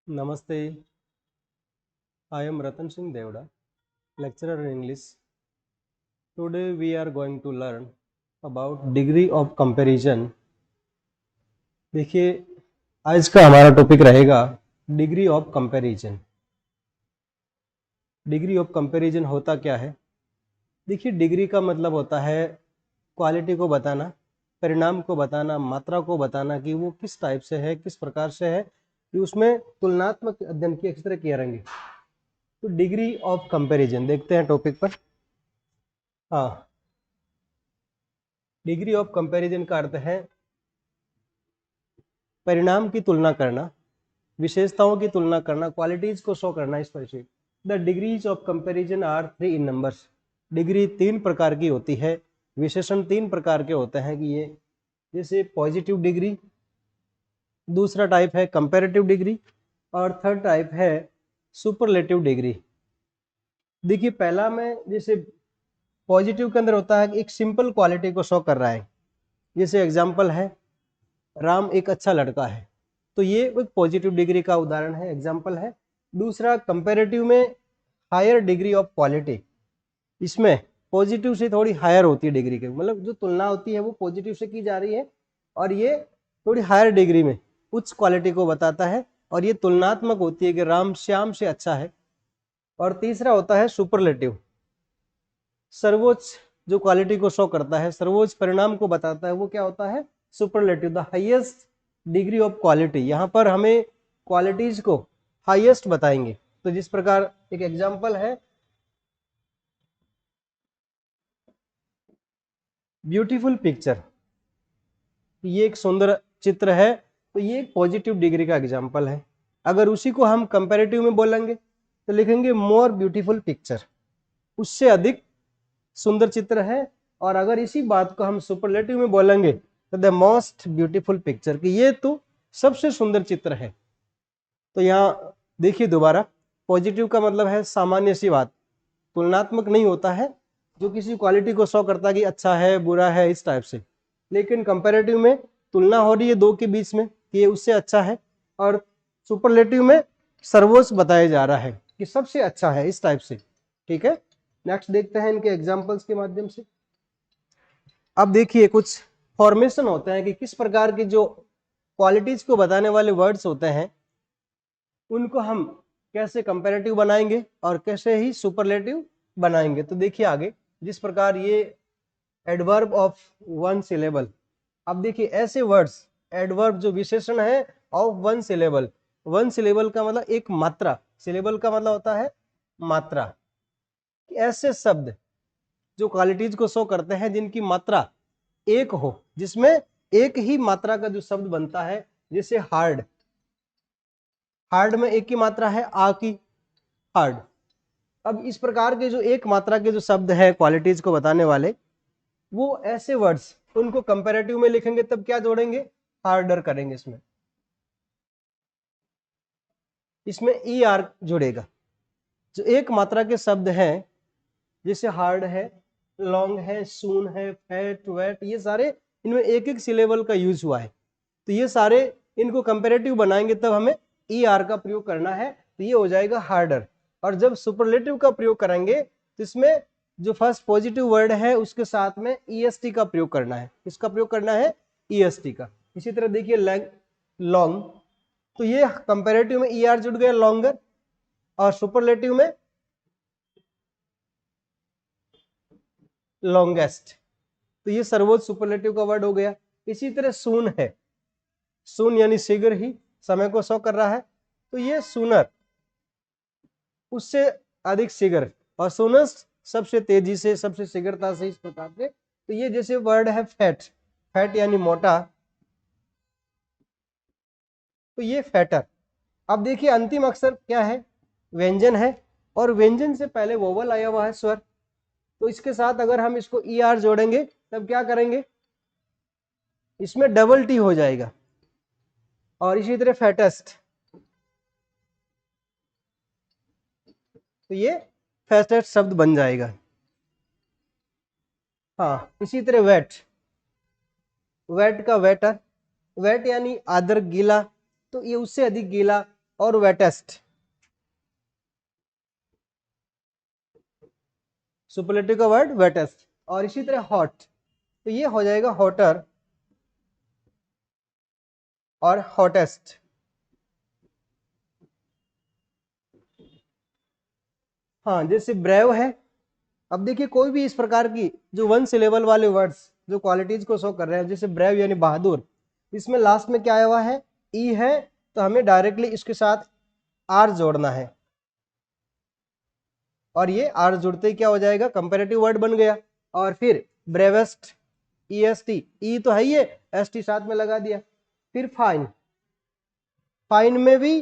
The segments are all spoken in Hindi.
Namaste, I am Ratan Singh Devda, lecturer in English. Today we are going to learn about degree of comparison. देखिए, आज का हमारा टॉपिक रहेगा degree of comparison. Degree of comparison होता क्या है? देखिए, डिग्री का मतलब होता है क्वालिटी को बताना, परिणाम को बताना, मात्रा को बताना कि वो किस टाइप से है, किस प्रकार से है, कि उसमें तुलनात्मक अध्ययन की अक्सर किया रहेंगे। तो डिग्री ऑफ कंपैरिजन देखते हैं टॉपिक पर। हाँ, डिग्री ऑफ कंपैरिजन का अर्थ है परिणाम की तुलना करना, विशेषताओं की तुलना करना, क्वालिटीज को शो करना। इस पर से the degrees of comparison are 3 in numbers. Degree 3 प्रकार की होती है, विशेषण 3 प्रकार के होते हैं कि ये जैसे पॉजिटिव डिग्री, दूसरा टाइप है कंपैरेटिव डिग्री और थर्ड टाइप है सुपरलेटिव डिग्री। देखिए, पहला में जैसे पॉजिटिव के अंदर होता है कि एक सिंपल क्वालिटी को शो कर रहा है। जैसे एग्जांपल है राम एक अच्छा लड़का है, तो ये एक पॉजिटिव डिग्री का उदाहरण है, एग्जांपल है। दूसरा कंपैरेटिव में हायर डिग्री ऑफ क्वालिटी, इसमें पॉजिटिव से थोड़ी हायर होती है डिग्री के, मतलब जो तुलना होती है वो पॉजिटिव से की जा रही है और ये थोड़ी हायर डिग्री में उच्च क्वालिटी को बताता है और ये तुलनात्मक होती है कि राम श्याम से अच्छा है। और तीसरा होता है सुपरलेटिव, सर्वोच्च जो क्वालिटी को शो करता है, सर्वोच्च परिणाम को बताता है, वो क्या होता है? Superlative, the highest degree of quality. यहाँ पर हमें क्वालिटीज को हाईएस्ट बताएंगे। तो जिस प्रकार एक एग्जांपल है ब्यूटीफुल पिक्चर, ये एक सुंदर चित्र है, तो ये एक पॉजिटिव डिग्री का एग्जांपल है। अगर उसी को हम कंपैरेटिव में बोलेंगे तो लिखेंगे मोर ब्यूटीफुल पिक्चर, उससे अधिक सुंदर चित्र है। और अगर इसी बात को हम सुपरलेटिव में बोलेंगे तो द मोस्ट ब्यूटीफुल पिक्चर, कि ये तो सबसे सुंदर चित्र है। तो यहाँ देखिए दोबारा, पॉजिटिव का मतलब है सामान्य सी बात, तुलनात्मक नहीं होता है, जो किसी क्वालिटी को शो करता है कि अच्छा है, बुरा है, इस टाइप से। लेकिन कंपैरेटिव में तुलना हो रही है दो के बीच में कि ये उससे अच्छा है, और सुपरलेटिव में सर्वोच्च बताया जा रहा है कि सबसे अच्छा है, इस टाइप से। ठीक है, नेक्स्ट देखते हैं इनके एग्जाम्पल्स के माध्यम से। अब देखिए कुछ फॉर्मेशन होते हैं कि किस प्रकार की जो क्वालिटीज को बताने वाले वर्ड्स होते हैं उनको हम कैसे कंपैरेटिव बनाएंगे और कैसे ही सुपरलेटिव बनाएंगे। तो देखिए आगे, जिस प्रकार ये एडवर्ब ऑफ वन सिलेबल। अब देखिए ऐसे वर्ड्स, एडवर्ब जो विशेषण है of one syllable, one syllable का मतलब एक मात्रा, सिलेबल का मतलब होता है मात्रा। ऐसे शब्द जो क्वालिटीज को शो करते हैं जिनकी मात्रा एक हो, जिसमें एक ही मात्रा का जो शब्द बनता है, जैसे हार्ड, हार्ड में एक की मात्रा है आ की, हार्ड। अब इस प्रकार के जो एक मात्रा के जो शब्द है क्वालिटीज को बताने वाले, वो ऐसे वर्ड्स उनको कंपैरेटिव में लिखेंगे तब क्या जोड़ेंगे? हार्डर करेंगे। इसमें इसमें ई आर जुड़ेगा। जो एक मात्रा के शब्द हैं जैसे हार्ड है, लॉन्ग है, सून है, फैट, वेट, ये सारे इनमें एक एक सिलेबल का यूज हुआ है, तो ये सारे इनको कंपैरेटिव बनाएंगे तब हमें ई आर का प्रयोग करना है, तो ये हो जाएगा हार्डर। और जब सुपरलेटिव का प्रयोग करेंगे तो इसमें जो फर्स्ट पॉजिटिव वर्ड है उसके साथ में ई एस टी का प्रयोग करना है। इसका प्रयोग करना है ई एस टी का। इसी तरह देखिए लॉन्ग, तो ये कंपैरेटिव में ई आर जुड़ गया लॉन्गर, और सुपरलेटिव में लॉन्गेस्ट, तो ये सर्वोच्च सुपरलेटिव का वर्ड हो गया। इसी तरह सून है, सून यानी शीघ्र ही, समय को शो कर रहा है, तो ये सूनर, उससे अधिक शीघ्र, और सूनस्ट सबसे तेजी से, सबसे शीघ्रता से, इस प्रकार से। तो ये जैसे वर्ड है फैट, फैट यानी मोटा, तो ये फैटर। अब देखिए अंतिम अक्षर क्या है? व्यंजन है, और व्यंजन से पहले वोवल आया हुआ है, स्वर, तो इसके साथ अगर हम इसको ई आर जोड़ेंगे तब क्या करेंगे? इसमें डबल टी हो जाएगा। और इसी तरह फैटेस्ट, तो ये फैटेस्ट शब्द बन जाएगा। हाँ, इसी तरह वेट, वेट का वेटर, वेट यानी आदर, गीला, तो ये उससे अधिक गीला, और वेटेस्ट, सुपरलेटिव का वर्ड वेटेस्ट। और इसी तरह हॉट, तो ये हो जाएगा हॉटर और हॉटेस्ट। हाँ, जैसे ब्रेव है। अब देखिए कोई भी इस प्रकार की जो वन सिलेबल वाले वर्ड्स जो क्वालिटीज को शो कर रहे हैं, जैसे ब्रेव यानी बहादुर, इसमें लास्ट में क्या आया हुआ है, ई है, तो हमें डायरेक्टली इसके साथ आर जोड़ना है, और ये आर जुड़ते ही क्या हो जाएगा, कंपैरेटिव वर्ड बन गया। और फिर ब्रेवेस्ट, ई एस टी, ई तो है ही है, एस टी साथ में लगा दिया। फिर फाइन, फाइन में भी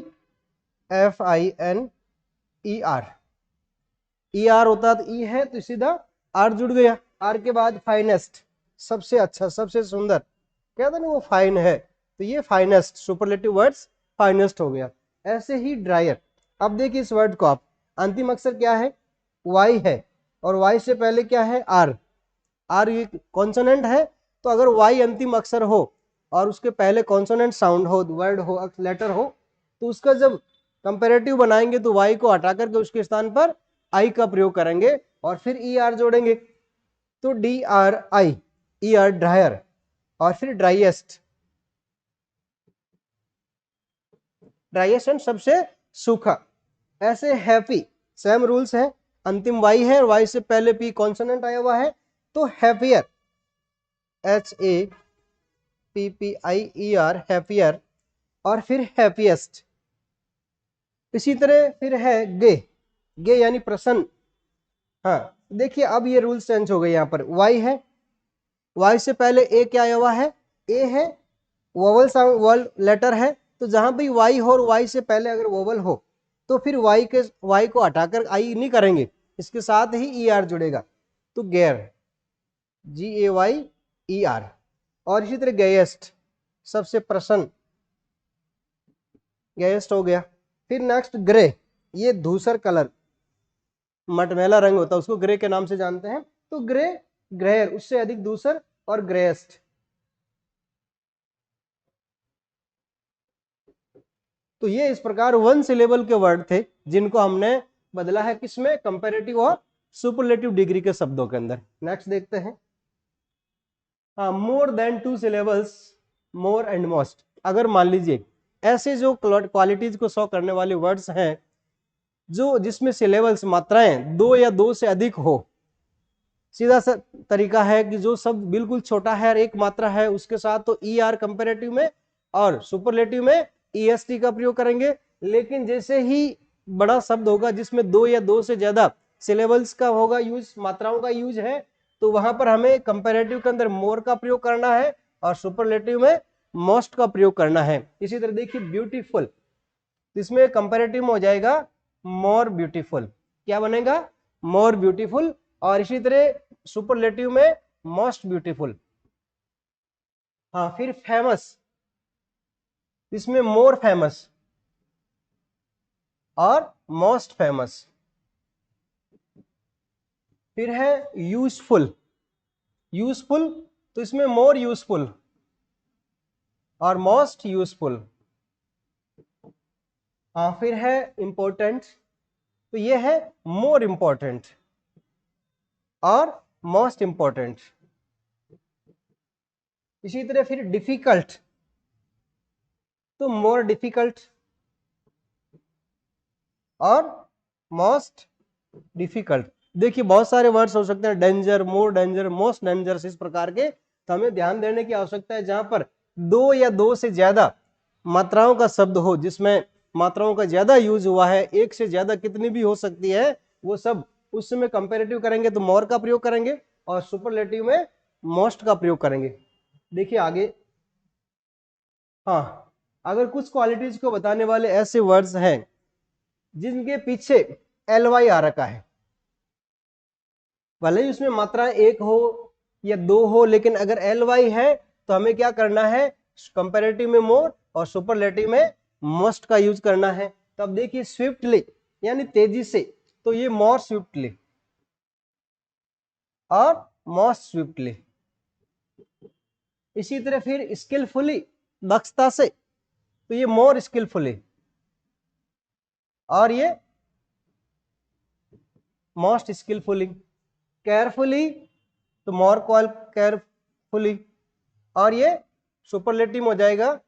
F I N E R, E R होता तो ई है तो सीधा आर जुड़ गया। आर के बाद फाइनेस्ट, सबसे अच्छा, सबसे सुंदर, कहता ना वो फाइन है, तो ये फाइनेस्ट, सुपरलेटिव वर्ड्स फाइनेस्ट हो गया। ऐसे ही ड्रायर। अब देखिए इस वर्ड को आप, अंतिम अक्षर क्या है, वाई है, और वाई से पहले क्या है, आर। आर ये कॉन्सोनेंट है, तो अगर वाई अंतिम अक्षर हो और उसके पहले कॉन्सोनेंट साउंड हो, वर्ड हो, लेटर हो, तो उसका जब कंपेरेटिव बनाएंगे तो वाई को हटा करके उसके स्थान पर आई का प्रयोग करेंगे और फिर ई आर जोड़ेंगे, तो डी आर आई, ई आर ड्रायर। और फिर ड्राइएस्ट, ड्राइएस्ट सबसे सूखा। ऐसे हैप्पी, सेम रूल्स है, अंतिम वाई है और वाई से पहले पी कॉन्सोनेंट आया हुआ है, तो happier, H A P P I E R, happier. और फिर हैप्पीएस्ट। इसी तरह फिर है गे, गे यानी प्रसन्न। हाँ देखिए अब ये रूल्स चेंज हो गए, यहाँ पर वाई है, वाई से पहले ए क्या आया हुआ है, ए है, वोवल साउंड वर्ड लेटर है, तो जहां भी वाई हो और वाई से पहले अगर वोवल हो तो फिर वाई को हटाकर आई नहीं करेंगे, इसके साथ ही ई आर जुड़ेगा, तो गैर, जी ए वाई ई आर। और इसी तरह गैस्ट, सबसे प्रसन्न, गैस्ट हो गया। फिर नेक्स्ट ग्रे, ये धूसर कलर, मटमैला रंग होता है, उसको ग्रे के नाम से जानते हैं, तो ग्रे, ग्रेयर, उससे अधिक धूसर, और ग्रेस्ट। तो ये इस प्रकार वन सिलेबल के वर्ड थे जिनको हमने बदला है किसमें, कंपैरेटिव और सुपरलेटिव डिग्री के शब्दों के अंदर। नेक्स्ट देखते हैं, हाँ, more than 2 syllables, more and most. अगर मान लीजिए ऐसे जो क्वालिटीज को शो करने वाले वर्ड्स हैं जो जिसमें सिलेबल्स, मात्राएं 2 या 2 से अधिक हो, सीधा सा तरीका है कि जो शब्द बिल्कुल छोटा है और एक मात्रा है उसके साथ तो ई आर कंपेरेटिव में और सुपरलेटिव में ई एस टी का प्रयोग करेंगे। लेकिन जैसे ही बड़ा शब्द होगा जिसमें 2 या 2 से ज्यादा सिलेबल्स का होगा यूज, मात्राओं का यूज है, तो वहां पर हमें कंपेरेटिव के अंदर मोर का प्रयोग करना है और सुपरलेटिव में मोस्ट का प्रयोग करना है। इसी तरह देखिए ब्यूटीफुल, इसमें कंपेरेटिव में हो जाएगा मोर ब्यूटीफुल, क्या बनेगा, मोर ब्यूटीफुल। और इसी तरह सुपरलेटिव में मोस्ट ब्यूटीफुल। हाँ, फिर फेमस, इसमें मोर फेमस और मोस्ट फेमस। फिर है यूजफुल, यूजफुल, तो इसमें मोर यूजफुल और मोस्ट यूजफुल। हाँ, फिर है इंपॉर्टेंट, तो ये है मोर इंपॉर्टेंट और मोस्ट इंपॉर्टेंट। इसी तरह फिर डिफिकल्ट, तो मोर डिफिकल्ट और मोस्ट डिफिकल्ट। देखिए बहुत सारे वर्ड्स हो सकते हैं, डेंजर, मोर डेंजर, मोस्ट डेंजरस, इस प्रकार के, तो हमें ध्यान देने की आवश्यकता है जहां पर 2 या 2 से ज्यादा मात्राओं का शब्द हो, जिसमें मात्राओं का ज्यादा यूज हुआ है, एक से ज्यादा कितनी भी हो सकती है वो सब, उस समय कंपेरेटिव करेंगे तो मोर का प्रयोग करेंगे और सुपरलेटिव में मोस्ट का प्रयोग करेंगे। देखिए आगे, हाँ, अगर कुछ क्वालिटीज को बताने वाले ऐसे वर्ड्स हैं जिनके पीछे एल वाई आ रखा है, भले ही उसमें मात्रा 1 हो या 2 हो, लेकिन अगर एल वाई है तो हमें क्या करना है, कंपैरेटिव में मोर और सुपरलेटिव में मोस्ट का यूज करना है। तो अब देखिए स्विफ्टली यानी तेजी से, तो ये मोर स्विफ्टली और मोस्ट स्विफ्टली। इसी तरह फिर स्किलफुली, दक्षता से, तो ये मोर स्किलफुली और ये मोस्ट स्किलफुली, केयरफुली तो मोर केयरफुली, और ये सुपरलेटिव हो जाएगा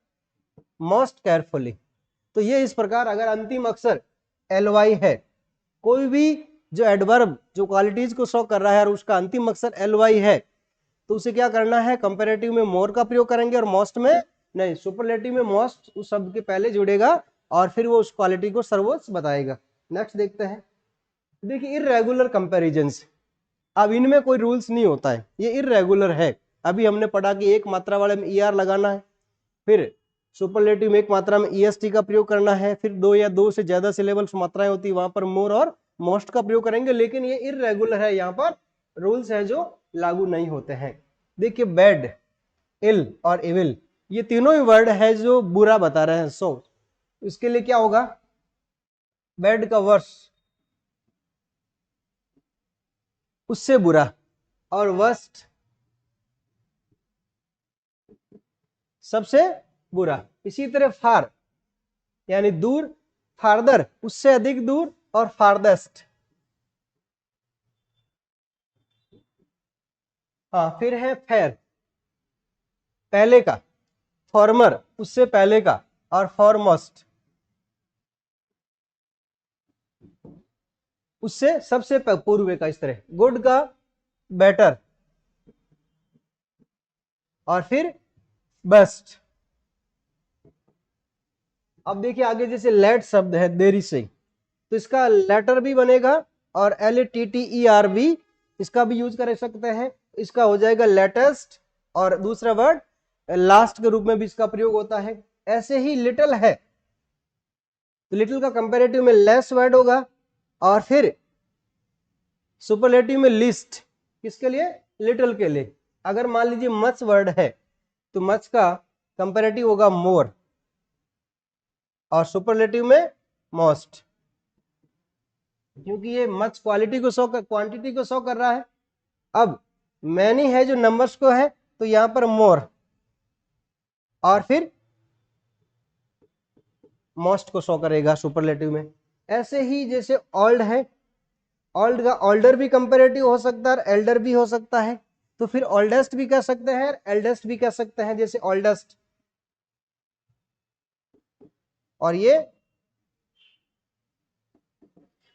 मोस्ट केयरफुली। तो ये इस प्रकार अगर अंतिम अक्षर ly है, कोई भी जो एडवर्ब जो क्वालिटीज को शो कर रहा है और उसका अंतिम अक्षर ly है, तो उसे क्या करना है, कंपैरेटिव में मोर का प्रयोग करेंगे और मोस्ट में नहीं, सुपरलेटिव में मोस्ट उस शब्द के पहले जुड़ेगा और फिर वो उस क्वालिटी को सर्वोच्च बताएगा। नेक्स्ट देखते हैं, देखिए इर्रेगुलर कंपैरिजंस। अब इनमें कोई रूल्स नहीं होता है, ये इर्रेगुलर है। अभी हमने पढ़ा कि एक मात्रा वाले में er लगाना है, फिर सुपरलेटिव में एक मात्रा में est का प्रयोग करना है, फिर दो या दो से ज्यादा सिलेबल्स मात्राएं होती है वहां पर मोर और मोस्ट का प्रयोग करेंगे। लेकिन ये इर्रेगुलर है, यहाँ पर रूल्स हैं जो लागू नहीं होते हैं। देखिए बैड, इल और इविल, ये तीनों ही वर्ड है जो बुरा बता रहे हैं। सो इसके लिए क्या होगा, बैड का वर्स उससे बुरा और वर्स्ट सबसे बुरा। इसी तरह फार यानी दूर, फार्दर उससे अधिक दूर, और फारदेस्ट। हाँ, फिर है फेयर पहले का, फॉर्मर उससे पहले का, और फॉरमोस्ट उससे सबसे पूर्व का। इस तरह गुड का बेटर, और फिर बेस्ट। अब देखिए आगे जैसे लेट शब्द है देरी से, तो इसका लेटर भी बनेगा और LATTER भी, इसका भी यूज कर सकते हैं। इसका हो जाएगा लेटेस्ट, और दूसरा वर्ड लास्ट के रूप में भी इसका प्रयोग होता है। ऐसे ही लिटिल है, तो लिटिल का कंपैरेटिव में लेस वर्ड होगा, और फिर सुपरलेटिव में लिस्ट, किसके लिए, लिटिल के लिए। अगर मान लीजिए मच वर्ड है, तो मच का कंपैरेटिव होगा मोर, और सुपरलेटिव में मोस्ट, क्योंकि ये मच क्वांटिटी को शो कर रहा है। अब मैनी है जो नंबर्स को है, तो यहां पर मोर, और फिर मोस्ट को शो करेगा सुपरलेटिव में। ऐसे ही जैसे ओल्ड है, ओल्ड का ओल्डर भी कंपैरेटिव हो सकता है और एल्डर भी हो सकता है, तो फिर ओल्डेस्ट भी कह सकते हैं, एल्डेस्ट भी कह सकते हैं, जैसे ओल्डेस्ट। और ये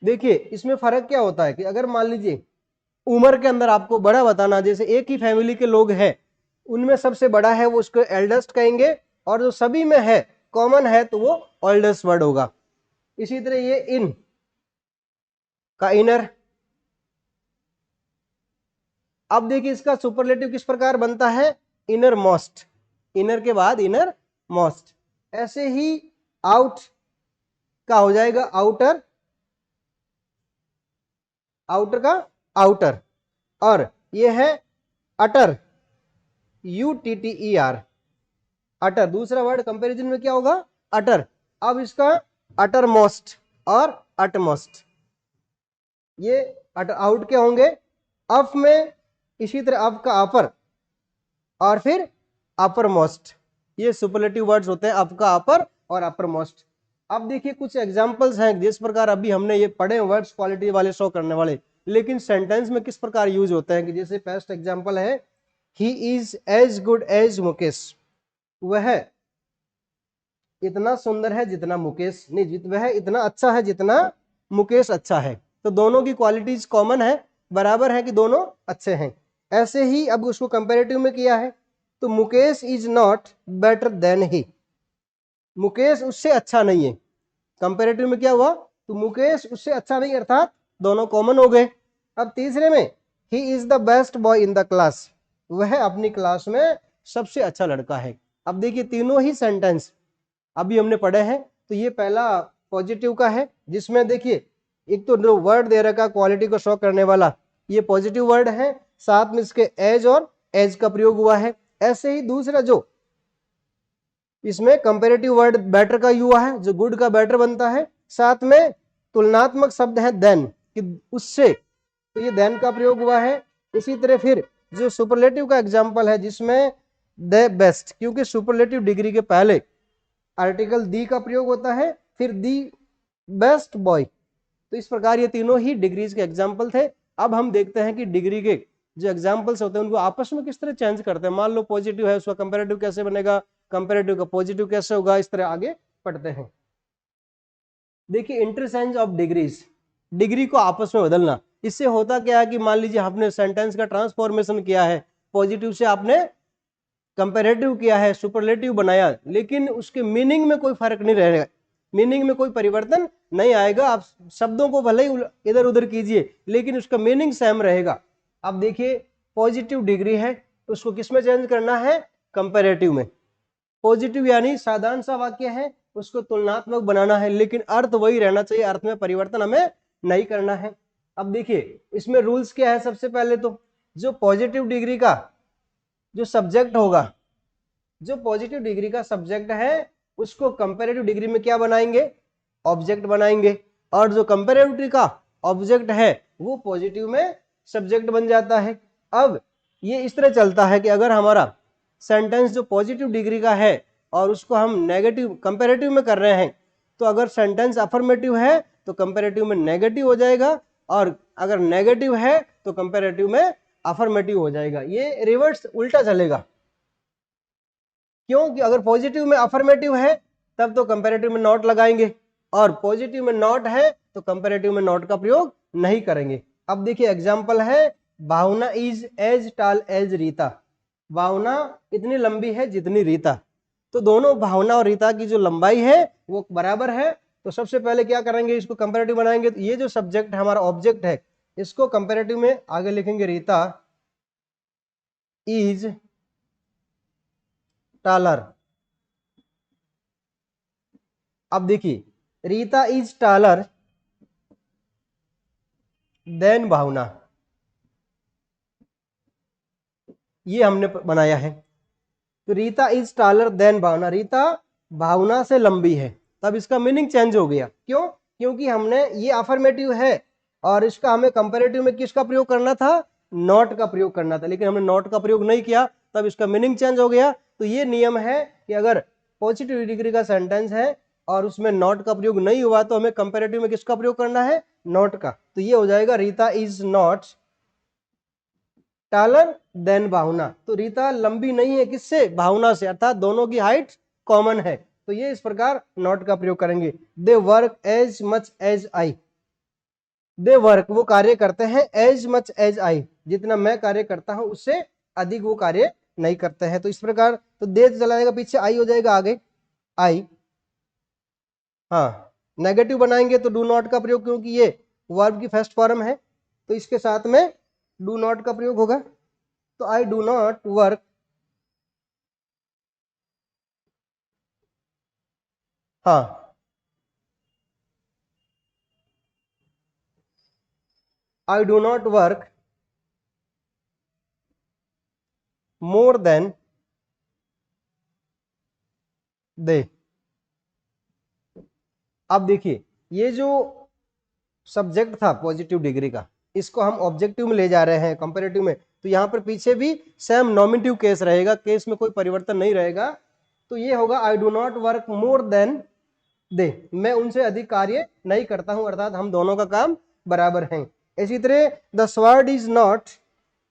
देखिए इसमें फर्क क्या होता है कि अगर मान लीजिए उम्र के अंदर आपको बड़ा बताना, जैसे एक ही फैमिली के लोग हैं, उनमें सबसे बड़ा है वो उसको एल्डेस्ट कहेंगे, और जो सभी में है कॉमन है तो वो ओल्डेस्ट वर्ड होगा। इसी तरह ये इन का इनर। अब देखिए इसका सुपरलेटिव किस प्रकार बनता है, इनर मोस्ट, इनर के बाद इनर मोस्ट। ऐसे ही आउट का हो जाएगा आउटर, आउटर का आउटर, और ये है अटर, UTTER, अटर। दूसरा वर्ड कंपैरिजन में क्या होगा, अटर। अब इसका अटर मोस्ट और अटमोस्ट, ये अटर आउट के होंगे। अफ में इसी तरह अफ का अपर, और फिर अपर मोस्ट, ये सुपरलेटिव वर्ड्स होते हैं, अफ का अपर और अपर मोस्ट। अब देखिए कुछ एग्जांपल्स हैं जिस प्रकार अभी हमने ये पढ़े वर्ड्स क्वालिटी वाले शो करने वाले, लेकिन सेंटेंस में किस प्रकार यूज होते हैं। कि जैसे फर्स्ट एग्जांपल है, he is as good as Mukesh, वह इतना सुंदर है जितना मुकेश नहीं, वह इतना अच्छा है जितना मुकेश अच्छा है। तो दोनों की क्वालिटीज कॉमन है, बराबर है कि दोनों अच्छे हैं। ऐसे ही अब उसको कंपैरेटिव में किया है, तो Mukesh is not better than he, Mukesh उससे अच्छा नहीं है। कंपैरेटिव में क्या हुआ, तो मुकेश उससे अच्छा नहीं, अर्थात दोनों कॉमन हो गए। अब तीसरे में, he is the best boy in the class, वह अपनी क्लास में सबसे अच्छा लड़का है। अब देखिए तीनों ही सेंटेंस अभी हमने पढ़े हैं, तो ये पहला पॉजिटिव का है, जिसमें देखिए एक तो जो वर्ड दे रखा क्वालिटी को शो करने वाला, ये पॉजिटिव वर्ड है, साथ में इसके एज और एज का प्रयोग हुआ है। ऐसे ही दूसरा जो इसमें कंपैरेटिव वर्ड बेटर का हुआ है, जो गुड का बेटर बनता है, साथ में तुलनात्मक शब्द है देन, कि उससे, तो ये देन का प्रयोग हुआ है। इसी तरह फिर जो सुपरलेटिव का एग्जांपल है, जिसमें द बेस्ट, क्योंकि सुपरलेटिव डिग्री के पहले आर्टिकल दी का प्रयोग होता है, फिर दी बेस्ट बॉय। तो इस प्रकार ये तीनों ही डिग्रीज के एग्जाम्पल थे। अब हम देखते हैं कि डिग्री के जो एग्जाम्पल्स होते हैं उनको आपस में किस तरह चेंज करते हैं। मान लो पॉजिटिव है, उसका कंपेरेटिव कैसे बनेगा, कंपेरेटिव का पॉजिटिव कैसे होगा, इस तरह आगे पढ़ते हैं। देखिए इंटरचेंज ऑफ डिग्रीज, डिग्री को आपस में बदलना। इससे होता क्या है कि मान लीजिए आपने सेंटेंस का ट्रांसफॉर्मेशन किया है, पॉजिटिव से आपने कंपेरेटिव किया है, सुपरलेटिव बनाया, लेकिन उसके मीनिंग में कोई फर्क नहीं रहेगा, मीनिंग में कोई परिवर्तन नहीं आएगा। आप शब्दों को भले ही इधर उधर कीजिए लेकिन उसका मीनिंग सेम रहेगा। अब देखिए पॉजिटिव डिग्री है, उसको किस में चेंज करना है, कंपेरेटिव में। पॉजिटिव यानी साधारण सा वाक्य है, उसको तुलनात्मक बनाना है, लेकिन अर्थ वही रहना चाहिए, अर्थ में परिवर्तन हमें नहीं करना है। अब देखिए इसमें रूल्स क्या है। सबसे पहले तो जो पॉजिटिव डिग्री का जो सब्जेक्ट होगा, जो पॉजिटिव डिग्री का सब्जेक्ट है उसको कंपेरेटिव डिग्री में क्या बनाएंगे, ऑब्जेक्ट बनाएंगे, और जो कंपेरेटिव का ऑब्जेक्ट है वो पॉजिटिव में सब्जेक्ट बन जाता है। अब ये इस तरह चलता है कि अगर हमारा सेंटेंस जो पॉजिटिव डिग्री का है और उसको हम नेगेटिव कंपेरेटिव में कर रहे हैं, तो अगर सेंटेंस अफर्मेटिव है तो कंपेरेटिव में नेगेटिव हो जाएगा, और अगर नेगेटिव है तो कंपेरेटिव में अफर्मेटिव हो जाएगा। ये रिवर्स उल्टा चलेगा। क्योंकि अगर पॉजिटिव में अफर्मेटिव है तब तो कंपेरेटिव में नॉट लगाएंगे, और पॉजिटिव में नॉट है तो कंपेरेटिव में नॉट का प्रयोग नहीं करेंगे। अब देखिए एग्जांपल है, Bhavna is as tall as Rita. Bhavna इतनी लंबी है जितनी रीता। तो दोनों भावना और रीता की जो लंबाई है वो बराबर है। तो सबसे पहले क्या करेंगे, इसको कंपेरेटिव बनाएंगे। तो ये जो सब्जेक्ट है हमारा ऑब्जेक्ट है, इसको कंपेरेटिव में आगे लिखेंगे, रीता इज टॉलर। अब देखिए रीता इज टॉलर देन भावना, ये हमने बनाया है। तो रीता इज टॉलर देन भावना, रीता भावना से लंबी है। तब इसका मीनिंग चेंज हो गया। क्यों, क्योंकि हमने ये अफर्मेटिव है और इसका हमें कंपैरेटिव में किसका प्रयोग करना था, नॉट का प्रयोग करना था, लेकिन हमने नॉट का प्रयोग नहीं किया, तब इसका मीनिंग चेंज हो गया। तो ये नियम है कि अगर पॉजिटिव डिग्री का सेंटेंस है और उसमें नॉट का प्रयोग नहीं हुआ तो हमें कंपैरेटिव में किसका प्रयोग करना है, नॉट का। तो ये हो जाएगा Rita is not taller than Bhavna. तो रीता लंबी नहीं है किससे, भावना से, अर्थात दोनों की हाइट कॉमन है। तो ये इस प्रकार नॉट का प्रयोग करेंगे। They work as much as I, they work वो कार्य करते हैं, एज मच एज आई जितना मैं कार्य करता हूं उससे अधिक वो कार्य नहीं करते हैं। तो इस प्रकार तो दे चला जाएगा पीछे, आई हो जाएगा आगे, आई। हाँ नेगेटिव बनाएंगे तो डू नॉट का प्रयोग, क्योंकि ये वर्ब की फर्स्ट फॉर्म है तो इसके साथ में डू नॉट का प्रयोग होगा। तो आई डू नॉट वर्क, हाँ I do not work more than they. अब देखिए ये जो सब्जेक्ट था पॉजिटिव डिग्री का, इसको हम ऑब्जेक्टिव में ले जा रहे हैं कंपैरेटिव में, तो यहां पर पीछे भी सेम नॉमिनेटिव केस रहेगा, केस में कोई परिवर्तन नहीं रहेगा। तो ये होगा I do not work more than they, मैं उनसे अधिक कार्य नहीं करता हूं, अर्थात हम दोनों का काम बराबर है। इसी तरह the sword is not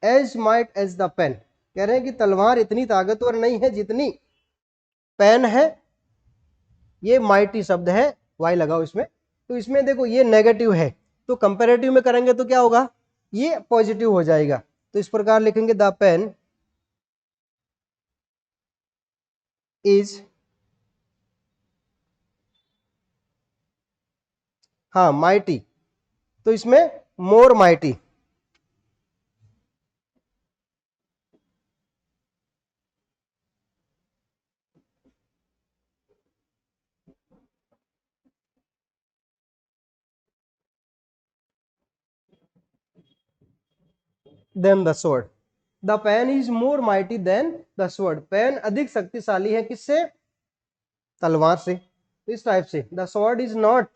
as might as the pen, कह रहे हैं कि तलवार इतनी ताकतवर नहीं है जितनी पेन है। ये माइटी शब्द है, वाई लगाओ इसमें। तो इसमें देखो ये नेगेटिव है, तो कंपैरेटिव में करेंगे तो क्या होगा, ये पॉजिटिव हो जाएगा। तो इस प्रकार लिखेंगे द पेन इज, हाँ माइटी, तो इसमें more mighty. Than the sword, the pen is more mighty than the sword, pen अधिक शक्तिशाली है किससे, तलवार से। तो इस टाइप से the sword is not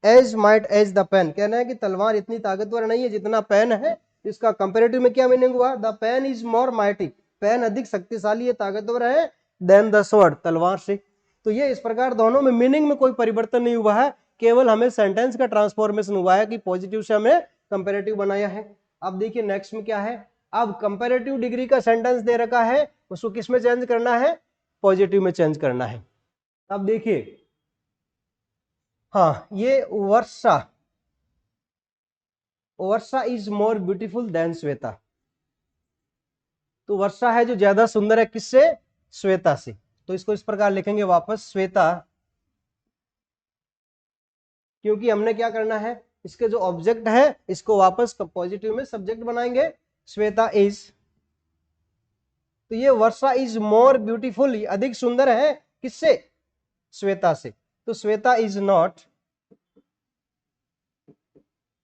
as might as the pen, कहना है कि तलवार इतनी ताकतवर नहीं है जितना पेन है। इसका कंपेरेटिव में क्या मीनिंग हुआ, the pen is more mighty, pen अधिक शक्तिशाली है, ताकतवर है, देन द स्वॉर्ड, तलवार से। तो ये इस प्रकार दोनों में मीनिंग में कोई परिवर्तन नहीं हुआ है, केवल हमें सेंटेंस का ट्रांसफॉर्मेशन हुआ है कि पॉजिटिव से हमने कंपेरेटिव बनाया है। अब देखिए नेक्स्ट में क्या है, अब कंपेरेटिव डिग्री का सेंटेंस दे रखा है, उसको किस में चेंज करना है, पॉजिटिव में चेंज करना है। अब देखिए हाँ, ये Varsha, Varsha is more beautiful than Shweta, तो वर्षा है जो ज्यादा सुंदर है किससे, श्वेता से। तो इसको इस प्रकार लिखेंगे वापस, श्वेता, क्योंकि हमने क्या करना है, इसके जो ऑब्जेक्ट है इसको वापस पॉजिटिव में सब्जेक्ट बनाएंगे, श्वेता इज, तो ये वर्षा इज मोर ब्यूटीफुल, अधिक सुंदर है किससे, श्वेता से। तो Shweta is not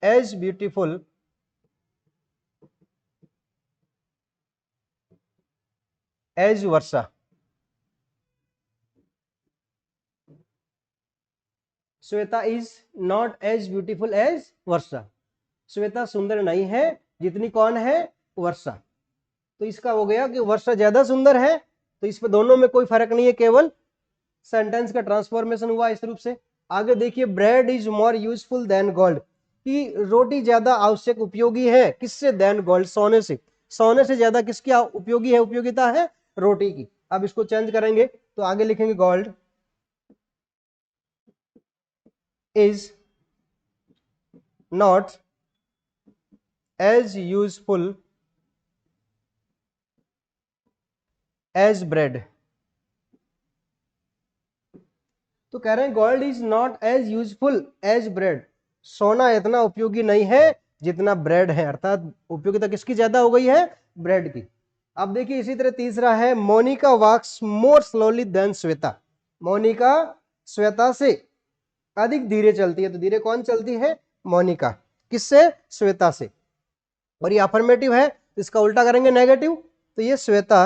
as beautiful as Varsha, Shweta is not as beautiful as Varsha, Shweta सुंदर नहीं है जितनी कौन है, वर्षा। तो इसका हो गया कि वर्षा ज्यादा सुंदर है, तो इस पे दोनों में कोई फर्क नहीं है, केवल सेंटेंस का ट्रांसफॉर्मेशन हुआ इस रूप से। आगे देखिए, bread is more useful than gold, कि रोटी ज्यादा आवश्यक उपयोगी है किससे, देन गोल्ड, सोने से। सोने से ज्यादा किसकी उपयोगी है, उपयोगिता है रोटी की। अब इसको चेंज करेंगे तो आगे लिखेंगे gold is not as useful as bread, तो कह रहे हैं gold is not as useful as bread, सोना इतना उपयोगी नहीं है जितना ब्रेड है, अर्थात उपयोगिता किसकी ज्यादा हो गई है, ब्रेड की। अब देखिए इसी तरह तीसरा है, Monica walks more slowly than Shweta, Monica Shweta से अधिक धीरे चलती है, तो धीरे कौन चलती है, मोनिका, किससे, श्वेता से। और ये अफर्मेटिव है, इसका उल्टा करेंगे नेगेटिव, तो ये श्वेता।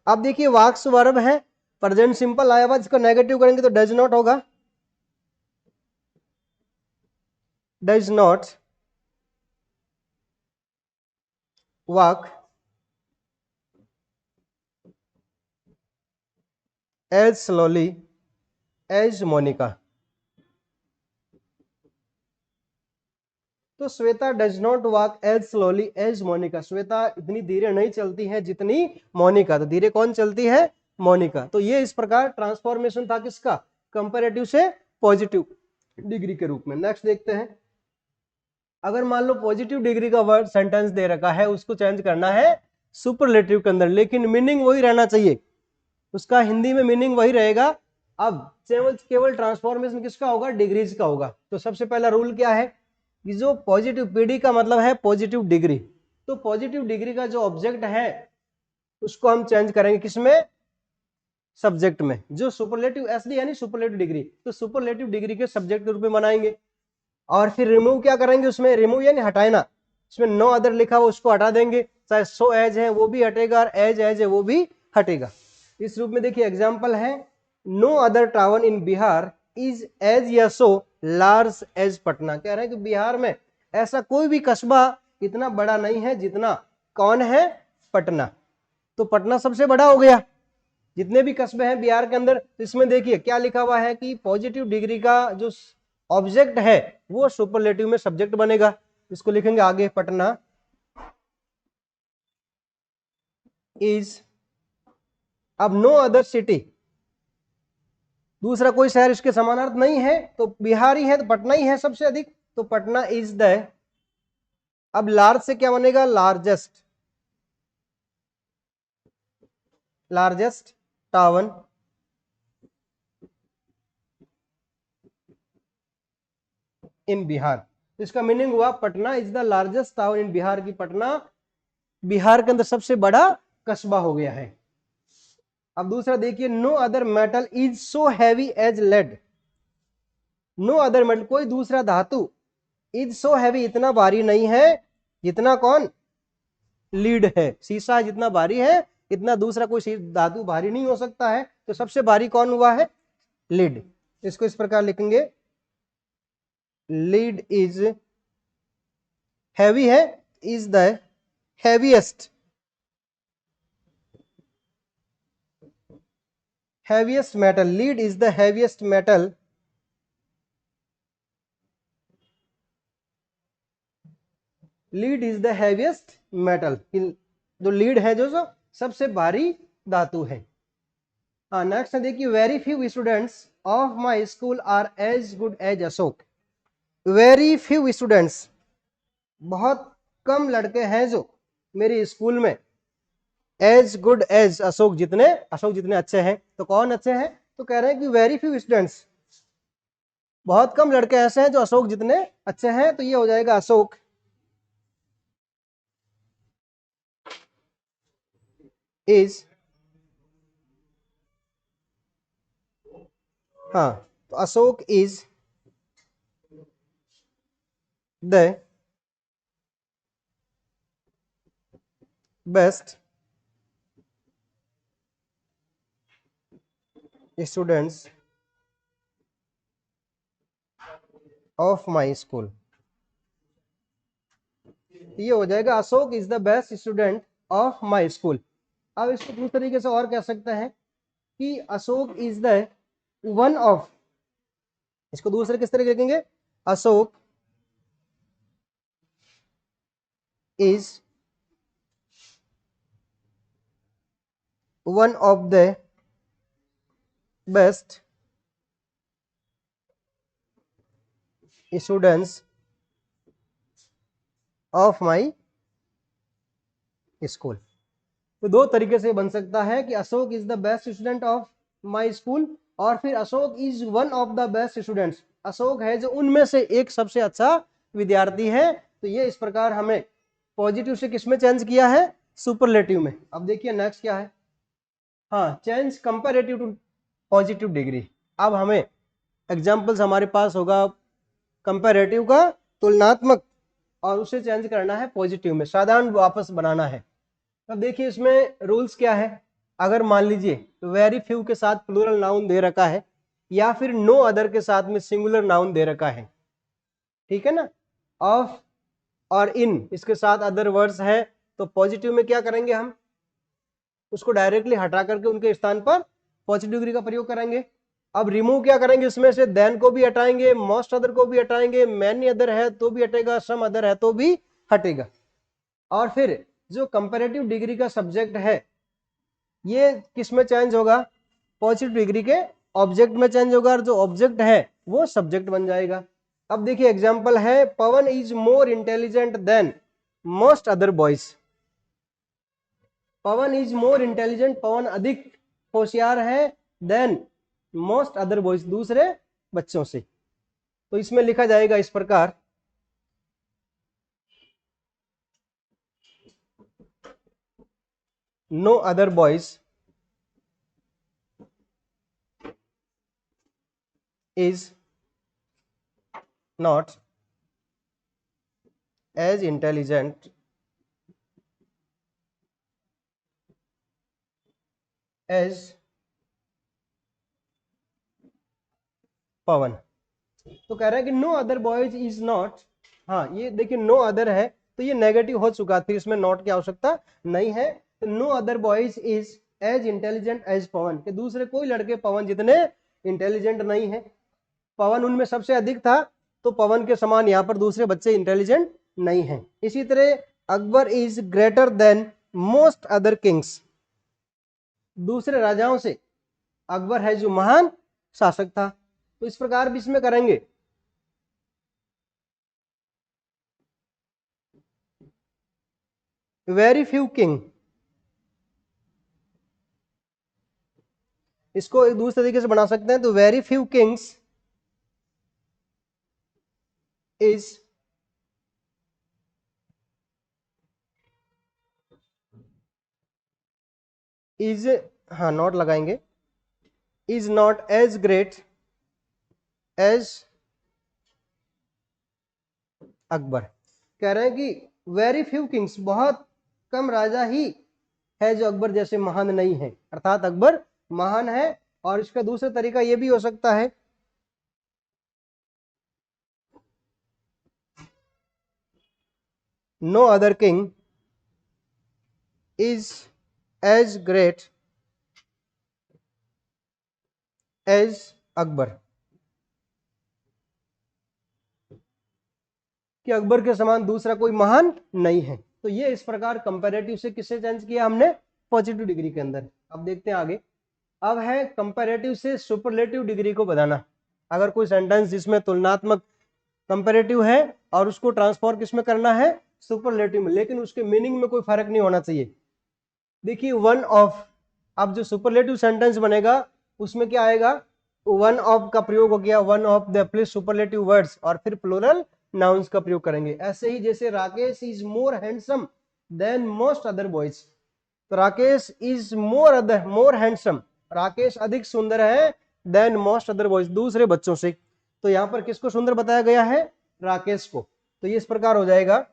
अब देखिए वॉक्स वर्ब है, प्रेजेंट सिंपल आया हुआ, जिसको नेगेटिव करेंगे तो डज नॉट होगा, does not walk as slowly as Monica, तो Shweta does not walk as slowly as Monica, Shweta इतनी धीरे नहीं चलती है जितनी मोनिका, तो धीरे कौन चलती है, मोनिका। तो ये इस प्रकार ट्रांसफॉर्मेशन था किसका, कंपैरेटिव से पॉजिटिव डिग्री के रूप में। नेक्स्ट देखते हैं, अगर मान लो पॉजिटिव डिग्री का वर्ड सेंटेंस दे रखा है, उसको चेंज करना है सुपरलेटिव के अंदर, लेकिन मीनिंग वही रहना चाहिए, उसका हिंदी में मीनिंग वही रहेगा। अब केवल ट्रांसफॉर्मेशन किसका होगा, डिग्रीज का होगा। तो सबसे पहला रूल क्या है कि जो पॉजिटिव, पीडी का मतलब है पॉजिटिव डिग्री, तो पॉजिटिव डिग्री का जो ऑब्जेक्ट है उसको हम चेंज करेंगे किसमें, सब्जेक्ट में। जो सुपरलेटिव एसडी यानी सुपरलेटिव डिग्री, तो सुपरलेटिव डिग्री के सब्जेक्ट के रूप में बनाएंगे। और फिर रिमूव क्या करेंगे उसमें, रिमूव यानी हटाना, इसमें नो अदर लिखा हुआ उसको हटा देंगे, चाहे सो एज है वो भी हटेगा और एज है वो भी हटेगा। इस रूप में देखिए एग्जांपल है, no other town in Bihar is as या सो लार्ज एज पटना, कह रहे हैं कि बिहार में ऐसा कोई भी कस्बा इतना बड़ा नहीं है जितना कौन है, पटना। तो पटना सबसे बड़ा हो गया जितने भी कस्बे हैं बिहार के अंदर। तो इसमें देखिए क्या लिखा हुआ है कि पॉजिटिव डिग्री का जो ऑब्जेक्ट है वो सुपरलेटिव में सब्जेक्ट बनेगा। इसको लिखेंगे आगे, पटना इज, अब नो अदर सिटी, दूसरा कोई शहर इसके समानार्थ नहीं है, तो बिहार ही है तो पटना ही है सबसे अधिक, तो पटना इज द, अब लार्ज से क्या बनेगा, largest, largest town in Bihar. इसका मीनिंग हुआ Patna is the largest town in Bihar, की पटना बिहार के अंदर सबसे बड़ा कस्बा हो गया है। अब दूसरा देखिए, no other metal is so heavy as lead, no other metal, कोई दूसरा धातु, इज सो हैवी इतना भारी नहीं है जितना कौन, लीड है, शीशा जितना भारी है इतना दूसरा कोई धातु भारी नहीं हो सकता है, तो सबसे भारी कौन हुआ है, लीड। इसको इस प्रकार लिखेंगे, लीड इज हैवी है, is the heaviest heaviest metal, lead is the heaviest metal lead is the heaviest metal, जो लीड है जो सबसे भारी धातु है। हाँ नेक्स्ट देखिए, very few students of my school are as good as Ashok. Very few students, बहुत कम लड़के हैं जो मेरे स्कूल में एज गुड एज अशोक जितने अच्छे हैं। तो कौन अच्छे हैं? तो कह रहे हैं कि वेरी फ्यू स्टूडेंट्स, बहुत कम लड़के ऐसे हैं जो अशोक जितने अच्छे हैं। तो ये हो जाएगा अशोक इज, हाँ तो Ashok is the best students of my school. ये हो जाएगा Ashok is the best student of my school. अब इसको दूसरे तरीके से और कह सकते हैं कि Ashok is the one of, इसको दूसरे किस तरह लिखेंगे? Ashok is one of the best students of my school. तो दो तरीके से बन सकता है कि Ashok is the best student of my school, और फिर Ashok is one of the best students, Ashok है जो उनमें से एक सबसे अच्छा विद्यार्थी है। तो ये इस प्रकार हमें पॉजिटिव से किस में चेंज किया है? सुपरलेटिव में। अब देखिए नेक्स्ट क्या है, हाँ change comparative to positive degree. अब हमें एग्जाम्पल्स हमारे पास होगा कंपैरेटिव का, तुलनात्मक, और उसे चेंज करना है पॉजिटिव में, साधारण वापस बनाना है। अब देखिए इसमें रूल्स क्या है। अगर मान लीजिए वेरी फ्यू के साथ प्लूरल नाउन दे रखा है, या फिर नो अदर के साथ में सिंगुलर नाउन दे रखा है, ठीक है ना, ऑफ और इन इसके साथ अदर वर्ड्स है, तो पॉजिटिव में क्या करेंगे? हम उसको डायरेक्टली हटा करके उनके स्थान पर पॉजिटिव डिग्री का प्रयोग करेंगे। अब रिमूव क्या करेंगे? इसमें से देन को भी हटाएंगे, मोस्ट अदर को भी हटाएंगे, मैनी अदर है तो भी हटेगा, सम अदर है तो भी हटेगा। और फिर जो कंपैरेटिव डिग्री का सब्जेक्ट है ये किस में चेंज होगा? पॉजिटिव डिग्री के ऑब्जेक्ट में चेंज होगा, और जो ऑब्जेक्ट है वो सब्जेक्ट बन जाएगा। अब देखिए एग्जांपल है, Pawan is more intelligent than most other boys. Pawan is more intelligent, Pawan अधिक होशियार है, देन मोस्ट अदर बॉयज, दूसरे बच्चों से। तो इसमें लिखा जाएगा इस प्रकार, no other boys is not as intelligent as Pawan. तो कह रहा है कि no other boys is not, हाँ ये देखिए नो अदर है तो ये नेगेटिव हो चुका, फिर इसमें नॉट की आवश्यकता नहीं है। तो no other boys is as intelligent as Pawan, के दूसरे कोई लड़के पवन जितने इंटेलिजेंट नहीं है। पवन उनमें सबसे अधिक था, तो पवन के समान यहाँ पर दूसरे बच्चे इंटेलिजेंट नहीं है। इसी तरह Akbar is greater than most other Kings, दूसरे राजाओं से अकबर है जो महान शासक था। तो इस प्रकार भी इसमें करेंगे। वेरी फ्यू किंग, इसको एक दूसरे तरीके से बना सकते हैं, तो very few kings is is हाँ नॉट लगाएंगे, is not as great as Akbar. कह रहे हैं कि वेरी फ्यू किंग्स, बहुत कम राजा ही है जो अकबर जैसे महान नहीं है, अर्थात अकबर महान है। और इसका दूसरा तरीका यह भी हो सकता है, no other king is as great as Akbar, कि अकबर के समान दूसरा कोई महान नहीं है। तो ये इस प्रकार कंपैरेटिव से किससे चेंज किया हमने, पॉजिटिव डिग्री के अंदर। अब देखते हैं आगे। अब है कंपैरेटिव से सुपरलेटिव डिग्री को बताना। अगर कोई सेंटेंस जिसमें तुलनात्मक कंपैरेटिव है और उसको ट्रांसफॉर्म किसमें करना है, सुपरलेटिव में, लेकिन उसके मीनिंग में कोई फर्क नहीं होना चाहिए। देखिए वन ऑफ, अब जो सुपरलेटिव सेंटेंस बनेगा उसमें क्या आएगा, वन ऑफ का प्रयोग हो गया, one of the plus superlative words, और फिर प्लूरल नाउन्स का प्रयोग करेंगे। ऐसे ही जैसे Rakesh is more handsome than most other boys, तो Rakesh is more handsome, Rakesh अधिक सुंदर है, देन मोस्ट अदर बॉयज, दूसरे बच्चों से। तो यहाँ पर किसको सुंदर बताया गया है, राकेश को। तो ये इस प्रकार हो जाएगा।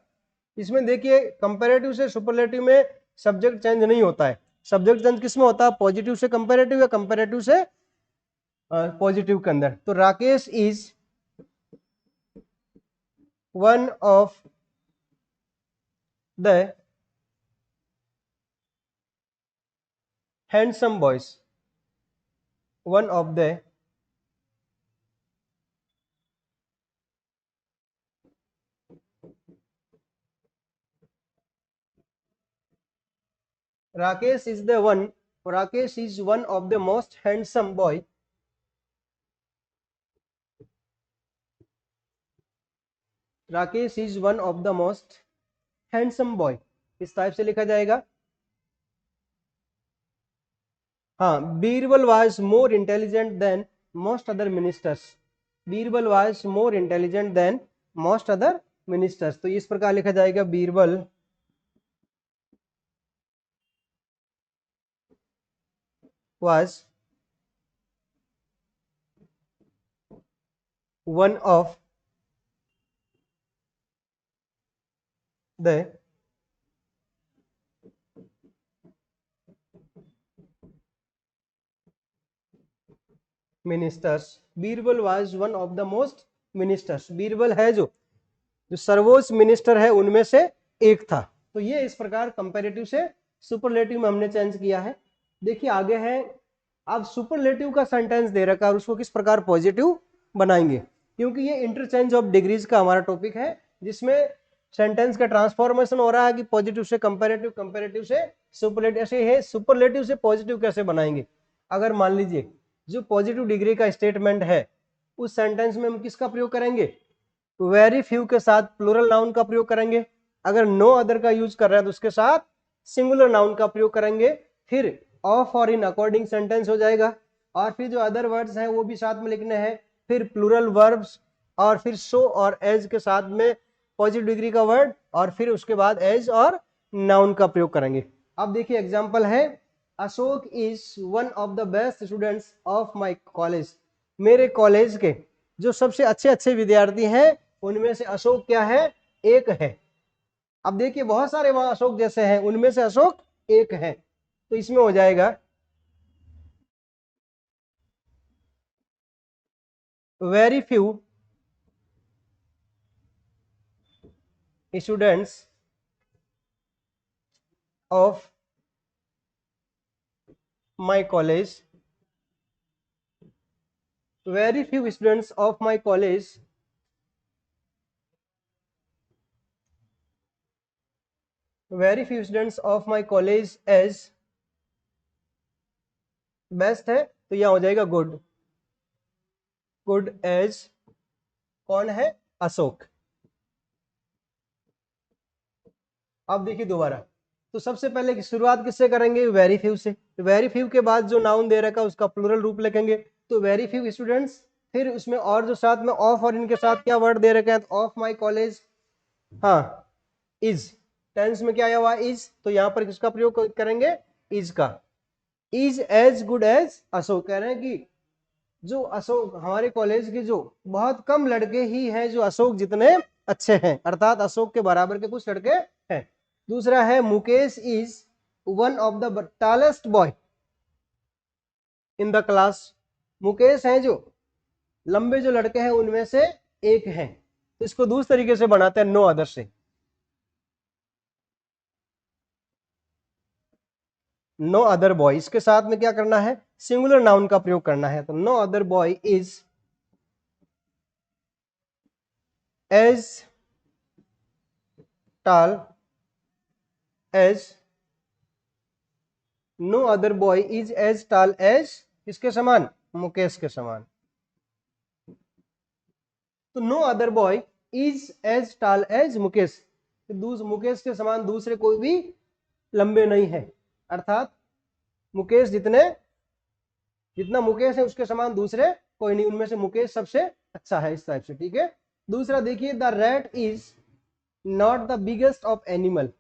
इसमें देखिए कंपैरेटिव से सुपरलेटिव में सब्जेक्ट चेंज नहीं होता है। सब्जेक्ट चेंज किसमें होता है, पॉजिटिव से कंपैरेटिव या कंपैरेटिव से पॉजिटिव के अंदर। तो Rakesh is one of the handsome boys, one of the Rakesh is the one, Rakesh is one of the most handsome boy. Rakesh is one of the most handsome boy, इस टाइप से लिखा जाएगा। हाँ, Birbal was more intelligent than most other ministers. Birbal was more intelligent than most other ministers. तो इस प्रकार लिखा जाएगा, Birbal was one of the ministers. Birbal was one of the most ministers, Birbal है जो सर्वोच्च मिनिस्टर है उनमें से एक था। तो ये इस प्रकार कंपैरेटिव से सुपरलेटिव में हमने चेंज किया है। देखिए आगे है, अब सुपरलेटिव का सेंटेंस दे रखा है और उसको किस प्रकार पॉजिटिव बनाएंगे, क्योंकि ये इंटरचेंज ऑफ डिग्रीज का हमारा टॉपिक है, जिसमें सेंटेंस का ट्रांसफॉर्मेशन हो रहा है कि पॉजिटिव से कंपैरेटिव, कंपैरेटिव से सुपरलेटिव। ऐसे है सुपरलेटिव से पॉजिटिव कैसे बनाएंगे। अगर मान लीजिए जो पॉजिटिव डिग्री का स्टेटमेंट है उस सेंटेंस में हम किसका प्रयोग करेंगे, वेरी फ्यू के साथ प्लूरल नाउन का प्रयोग करेंगे। अगर नो अदर का यूज कर रहा है तो उसके साथ सिंगुलर नाउन का प्रयोग करेंगे। फिर ऑफ और इन अकॉर्डिंग सेंटेंस हो जाएगा, और फिर जो अदर वर्ड्स हैं वो भी साथ में लिखने हैं। फिर प्लूरल वर्ब्स, और फिर सो और एज के साथ में पॉजिटिव डिग्री का वर्ड, और फिर उसके बाद एज और नाउन का प्रयोग करेंगे। अब देखिए एग्जाम्पल है, Ashok is one of the best students of my college. मेरे कॉलेज के जो सबसे अच्छे अच्छे विद्यार्थी हैं उनमें से अशोक क्या है, एक है। अब देखिए बहुत सारे वहां अशोक जैसे हैं, उनमें से अशोक एक है। तो इसमें हो जाएगा, very few students of my college, very few students of my college as best है। तो यह हो जाएगा गुड, गुड एज कौन है, अशोक। अब देखिए दोबारा, तो सबसे पहले की शुरुआत किससे करेंगे, वेरी फ्यू से। वेरी फ्यू के बाद जो नाउन दे रखा है उसका प्लूरल रूप लिखेंगे, तो वेरी फ्यू स्टूडेंट्स। फिर उसमें और जो साथ में ऑफ और इनके साथ क्या वर्ड दे रखे हैं, ऑफ माई कॉलेज, हाँ इज, टेंस में क्या आया हुआ इज, तो यहां पर किसका प्रयोग करेंगे, इज का। Is as good as Ashok, कह रहे हैं कि जो अशोक हमारे कॉलेज के जो बहुत कम लड़के ही हैं जो अशोक जितने अच्छे हैं, अर्थात अशोक के बराबर के कुछ लड़के हैं। दूसरा है, Mukesh is one of the tallest boy in the class. Mukesh हैं जो लंबे जो लड़के हैं उनमें से एक है। तो इसको दूसरे तरीके से बनाते हैं, नो अदर से। नो अदर बॉय, इसके साथ में क्या करना है, सिंगुलर नाउन का प्रयोग करना है। तो no other boy is as tall as, no other boy is as tall as, किसके समान, मुकेश के समान। तो no other boy is as tall as Mukesh, Mukesh के समान दूसरे कोई भी लंबे नहीं है, अर्थात मुकेश जितना मुकेश है उसके समान दूसरे कोई नहीं, उनमें से मुकेश सबसे अच्छा है, इस टाइप से, ठीक है। दूसरा देखिए, the rat is not the biggest of animal.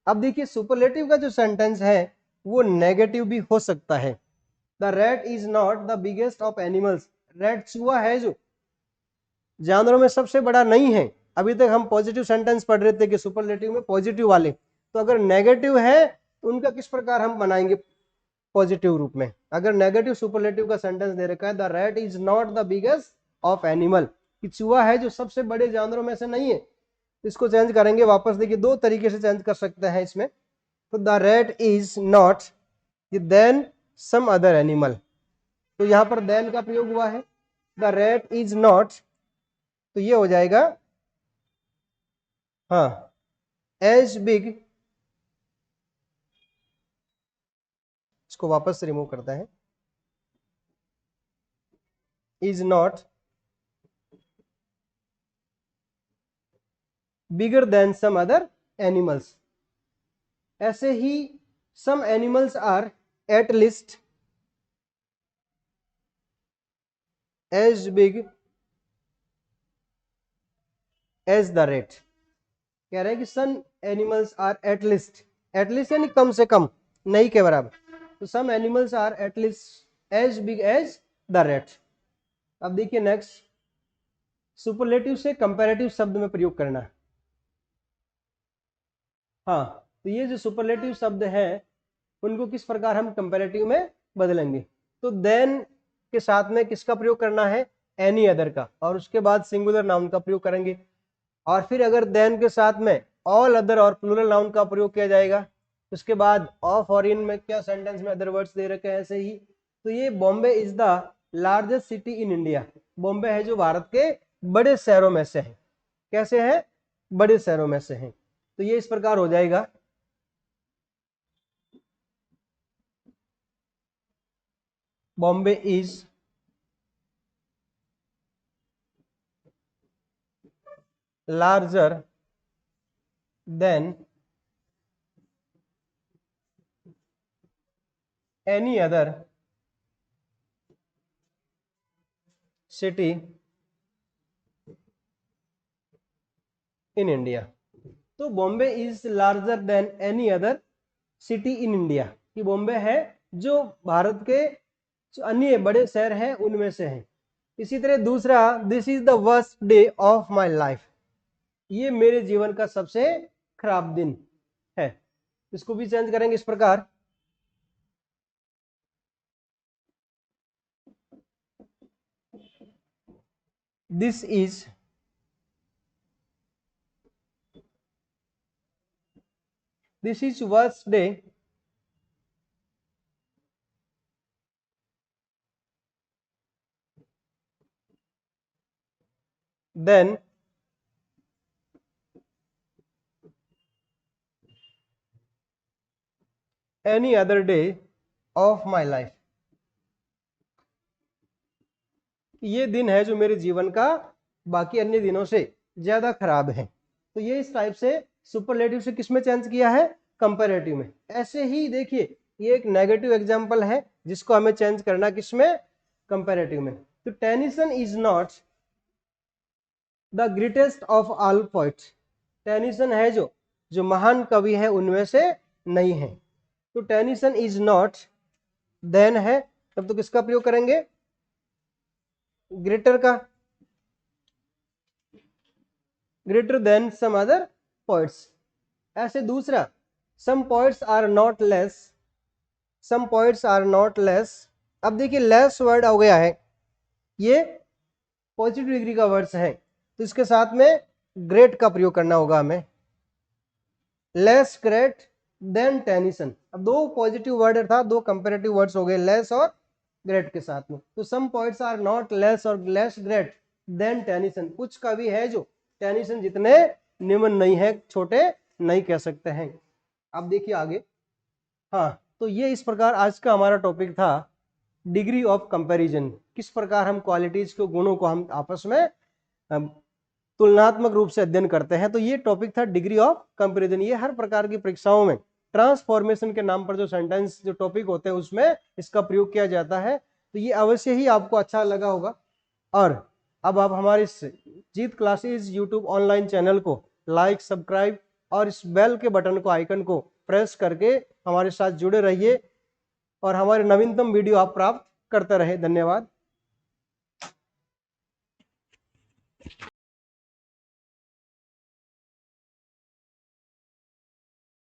अब देखिए सुपरलेटिव का जो सेंटेंस है वो नेगेटिव भी हो सकता है। The rat is not the biggest of animals, rat चूहा है जो जानवरों में सबसे बड़ा नहीं है। अभी तक हम पॉजिटिव सेंटेंस पढ़ रहे थे कि सुपरलेटिव में पॉजिटिव वाले, तो अगर नेगेटिव है तो उनका किस प्रकार हम बनाएंगे पॉजिटिव रूप में। अगर नेगेटिव सुपरलेटिव का सेंटेंस दे रखा है, the rat is not the biggest of animal, कि चूहा है जो सबसे बड़े जानवरों में से नहीं है, इसको चेंज करेंगे वापस। देखिए दो तरीके से चेंज कर सकते हैं इसमें। तो the rat is not than some other animal, तो यहां पर देन का प्रयोग हुआ है। द रैट इज नॉट, तो ये हो जाएगा हाँ एज बिग, इसको वापस से रिमूव करते हैं, is not bigger than some other animals. ऐसे ही some animals are at least as big as the rat. कह रहे हैं कि सम एनिमल्स आर एटलीस्ट यानी कम से कम, नहीं के बराबर, तो some animals are at least as big as the rat. अब देखिए नेक्स्ट, सुपरलेटिव से कंपैरेटिव शब्द में प्रयोग करना है। हाँ, तो ये जो सुपरलेटिव शब्द है उनको किस प्रकार हम कंपैरेटिव में बदलेंगे। तो देन के साथ में किसका प्रयोग करना है, एनी अदर का, और उसके बाद सिंगुलर नाउन का प्रयोग करेंगे। और फिर अगर देन के साथ में ऑल अदर और प्लूरल नाउन का प्रयोग किया जाएगा, उसके बाद ऑफ और इन में क्या सेंटेंस में अदर वर्ड्स दे रखे हैं ऐसे ही। तो ये Bombay is the largest city in India, Bombay है जो भारत के बड़े शहरों में से है। कैसे है, बड़े शहरों में से है। तो ये इस प्रकार हो जाएगा, Bombay is larger than any other city in India। तो Bombay is larger than any other city in India, कि बॉम्बे है जो भारत के जो अन्य बड़े शहर हैं उनमें से है। इसी तरह दूसरा, this is the worst day of my life, ये मेरे जीवन का सबसे खराब दिन है। इसको भी चेंज करेंगे इस प्रकार, this is worst day than any other day of my life, ये दिन है जो मेरे जीवन का बाकी अन्य दिनों से ज्यादा खराब है। तो ये इस टाइप से सुपरलेटिव से किसमें चेंज किया है, कंपैरेटिव में। ऐसे ही देखिए ये एक नेगेटिव एग्जांपल है जिसको हमें चेंज करना किसमें, कंपैरेटिव में। तो Tennyson is not the greatest of all poets, Tennyson है जो महान कवि है उनमें से नहीं है। तो टेनिसन इज नॉट, देन है, तब तो किसका प्रयोग करेंगे, ग्रेटर का, greater than some other poets. ऐसे दूसरा, some poets are not less, some poets are not less. अब देखिए लेस वर्ड हो गया है, ये पॉजिटिव डिग्री का वर्ड्स है, तो इसके साथ में ग्रेट का प्रयोग करना होगा हमें। Less great than Tennyson. अब दो पॉजिटिव वर्ड था, दो कंपेरेटिव वर्ड्स हो गए लेस और ग्रेट के साथ में। तो some poets are not less और लेस ग्रेट देन टेनिसन। कुछ कवि है जो टेनिसन जितने निम्न नहीं है, छोटे नहीं कह सकते हैं। अब देखिए आगे। हाँ, तो ये इस प्रकार आज का हमारा टॉपिक था डिग्री ऑफ कंपैरिजन। किस प्रकार हम क्वालिटीज के गुणों को हम आपस में तुलनात्मक रूप से अध्ययन करते हैं। तो ये टॉपिक था डिग्री ऑफ कंपैरिजन। ये हर प्रकार की परीक्षाओं में ट्रांसफॉर्मेशन के नाम पर जो सेंटेंस जो टॉपिक होते हैं उसमें इसका प्रयोग किया जाता है। तो ये अवश्य ही आपको अच्छा लगा होगा। और अब आप हमारे इस जीत क्लासेस यूट्यूब ऑनलाइन चैनल को लाइक, सब्सक्राइब और इस बेल के बटन को, आइकन को प्रेस करके हमारे साथ जुड़े रहिए और हमारे नवीनतम वीडियो आप प्राप्त करते रहे। धन्यवाद।